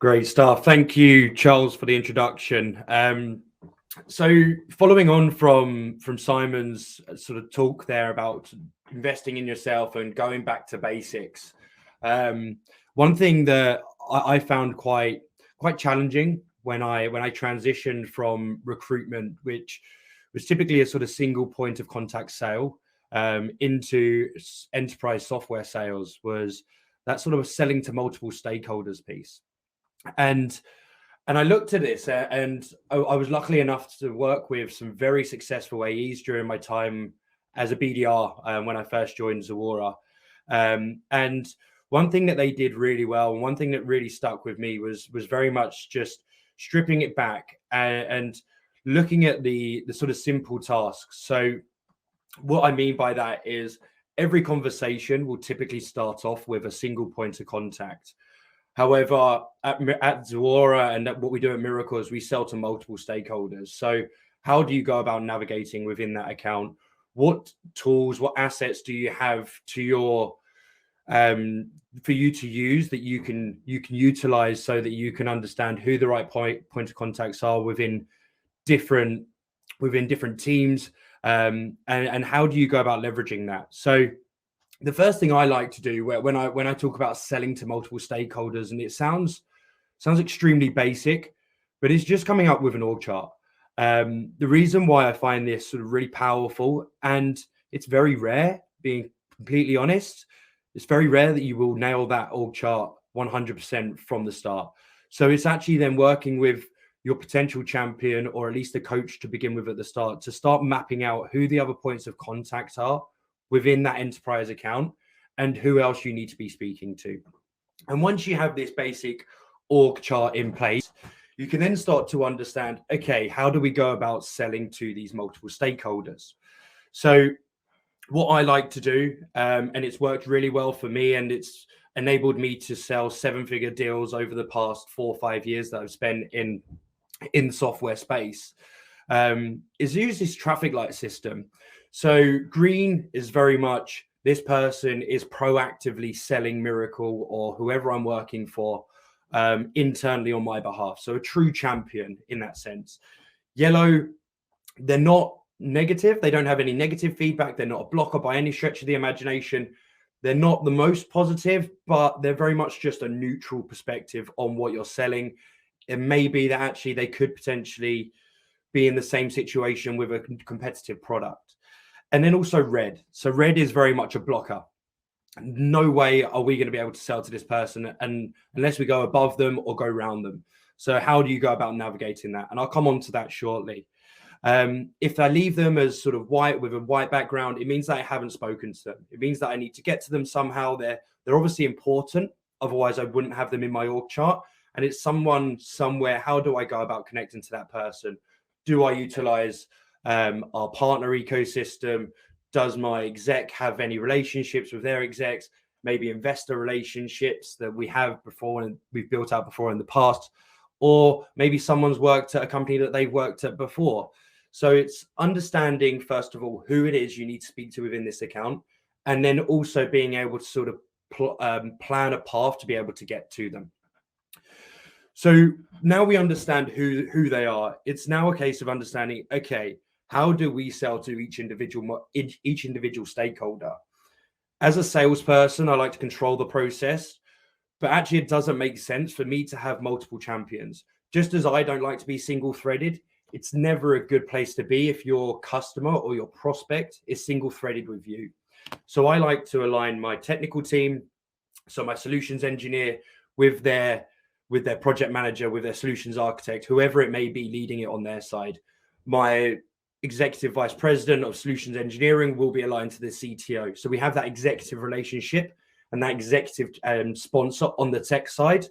Great stuff. Thank you, Charles, for the introduction. So following on from Simon's sort of talk there about investing in yourself and going back to basics, one thing that I found quite challenging when I transitioned from recruitment, which was typically a sort of single point of contact sale, into enterprise software sales, was that sort of selling to multiple stakeholders piece. And I looked at this, and I was lucky enough to work with some very successful AEs during my time as a BDR, when I first joined Zuora. And one thing that they did really well, and one thing that really stuck with me was very much just stripping it back and looking at the sort of simple tasks. So what I mean by that is every conversation will typically start off with a single point of contact. However, at Zuora and what we do at Mirakl is we sell to multiple stakeholders. So how do you go about navigating within that account? What tools, what assets do you have to your for you to use that you can utilize so that you can understand who the right point of contacts are within different teams, and how do you go about leveraging that? So the first thing I like to do when I talk about selling to multiple stakeholders, and it sounds extremely basic, but it's just coming up with an org chart. The reason why I find this sort of really powerful, and it's very rare, being completely honest, it's very rare that you will nail that org chart 100% from the start. So it's actually then working with your potential champion, or at least a coach to begin with at the start, to start mapping out who the other points of contact are within that enterprise account and who else you need to be speaking to. And once you have this basic org chart in place, you can then start to understand, okay, how do we go about selling to these multiple stakeholders? So what I like to do, and it's worked really well for me, and it's enabled me to sell 7-figure deals over the past 4 or 5 years that I've spent in the software space, is use this traffic light system. So green is very much this person is proactively selling Mirakl or whoever I'm working for internally on my behalf. So a true champion in that sense. Yellow, they're not negative. They don't have any negative feedback. They're not a blocker by any stretch of the imagination. They're not the most positive, but they're very much just a neutral perspective on what you're selling. It may be that actually they could potentially be in the same situation with a competitive product. And then also red. So red is very much a blocker. No way are we going to be able to sell to this person and unless we go above them or go around them. So how do you go about navigating that? And I'll come on to that shortly. If I leave them as sort of white with a white background, it means that I haven't spoken to them. It means that I need to get to them somehow. They're obviously important. Otherwise, I wouldn't have them in my org chart. And it's someone somewhere. How do I go about connecting to that person? Do I utilize our partner ecosystem? Does my exec have any relationships with their execs? Maybe investor relationships that we have before and we've built out before in the past, or maybe someone's worked at a company that they've worked at before. So it's understanding, first of all, who it is you need to speak to within this account, and then also being able to sort of plan a path to be able to get to them. So now we understand who they are. It's now a case of understanding, okay, how do we sell to each individual stakeholder? As a salesperson, I like to control the process, but actually it doesn't make sense for me to have multiple champions. Just as I don't like to be single-threaded, it's never a good place to be if your customer or your prospect is single-threaded with you. So I like to align my technical team, so my solutions engineer, with their project manager, with their solutions architect, whoever it may be leading it on their side. My executive vice president of solutions engineering will be aligned to the CTO. So we have that executive relationship and that executive sponsor on the tech side.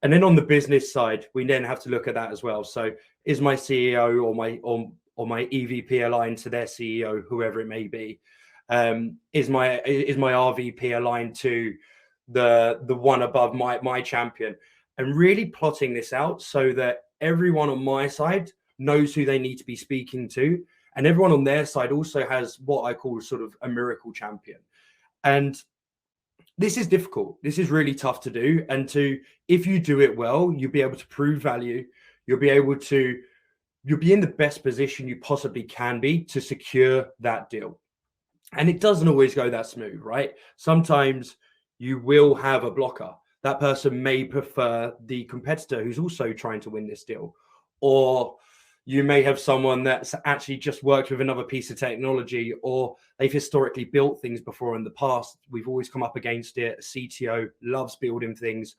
And then on the business side, we then have to look at that as well. So is my CEO or my EVP aligned to their CEO, whoever it may be? Is my RVP aligned to the one above my champion? And really plotting this out so that everyone on my side knows who they need to be speaking to, and everyone on their side also has what I call sort of a Mirakl champion. And this is difficult. This is really tough to do. And if you do it well, you'll be able to prove value. You'll be in the best position you possibly can be to secure that deal. And it doesn't always go that smooth, right? Sometimes you will have a blocker. That person may prefer the competitor who's also trying to win this deal. Or you may have someone that's actually just worked with another piece of technology, or they've historically built things before in the past. We've always come up against it. A CTO loves building things.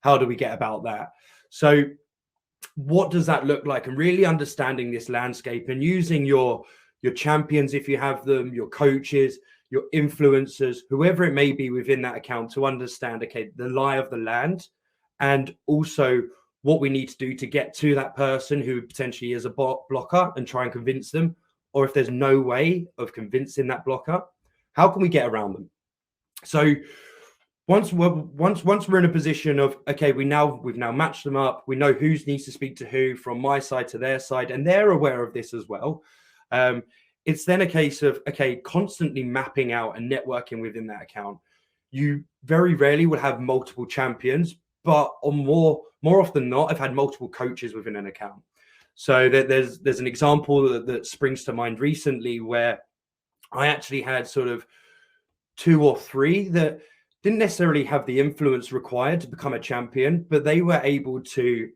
How do we get about that? So what does that look like? And really understanding this landscape and using your champions, if you have them, your coaches, your influencers, whoever it may be within that account, to understand, okay, the lie of the land, and also what we need to do to get to that person who potentially is a blocker and try and convince them. Or if there's no way of convincing that blocker, how can we get around them? So once we're in a position of, okay, we've now matched them up, we know who needs to speak to who from my side to their side, and they're aware of this as well. It's then a case of, okay, constantly mapping out and networking within that account. You very rarely will have multiple champions, but more often than not, I've had multiple coaches within an account. So there's an example that springs to mind recently where I actually had sort of 2 or 3 that didn't necessarily have the influence required to become a champion, but they were able to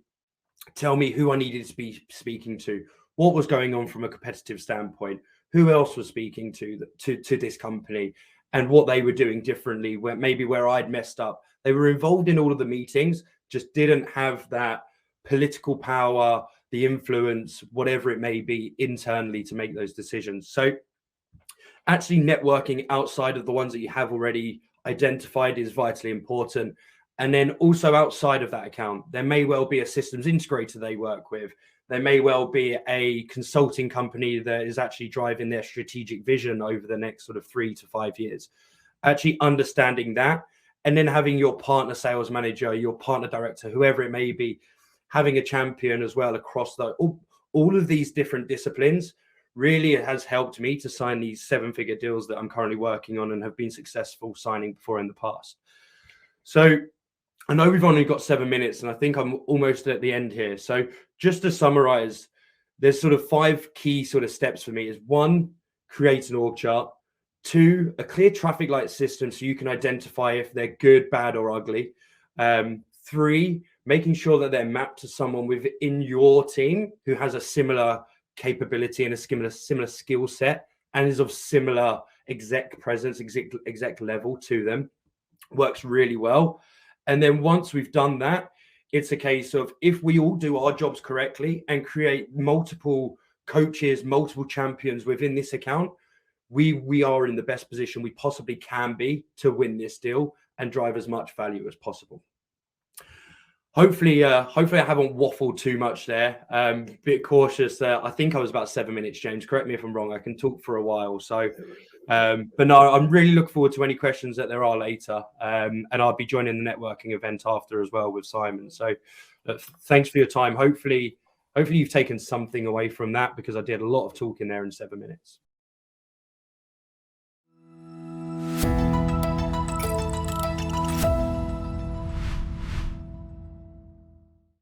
tell me who I needed to be speaking to, what was going on from a competitive standpoint, who else was speaking to this company, and what they were doing differently, where I'd messed up. They were involved in all of the meetings, just didn't have that political power, the influence, whatever it may be internally to make those decisions. So actually networking outside of the ones that you have already identified is vitally important. And then also outside of that account, there may well be a systems integrator they work with. There may well be a consulting company that is actually driving their strategic vision over the next sort of 3 to 5 years. Actually understanding that, and then having your partner sales manager, your partner director, whoever it may be, having a champion as well across all of these different disciplines really has helped me to sign these 7-figure deals that I'm currently working on and have been successful signing before in the past. So I know we've only got 7 minutes, and I think I'm almost at the end here. So just to summarize, there's sort of 5 key sort of steps for me. Is 1, create an org chart. 2, a clear traffic light system so you can identify if they're good, bad, or ugly. 3, making sure that they're mapped to someone within your team who has a similar capability and a similar skill set and is of similar exec presence, exec level to them. Works really well. And then once we've done that, it's a case of, if we all do our jobs correctly and create multiple coaches, multiple champions within this account, we are in the best position we possibly can be to win this deal and drive as much value as possible. Hopefully I haven't waffled too much there. Bit cautious. I think I was about 7 minutes, James. Correct me if I'm wrong. I can talk for a while. So, but no, I'm really looking forward to any questions that there are later. And I'll be joining the networking event after as well with Simon. So thanks for your time. Hopefully you've taken something away from that, because I did a lot of talking there in 7 minutes.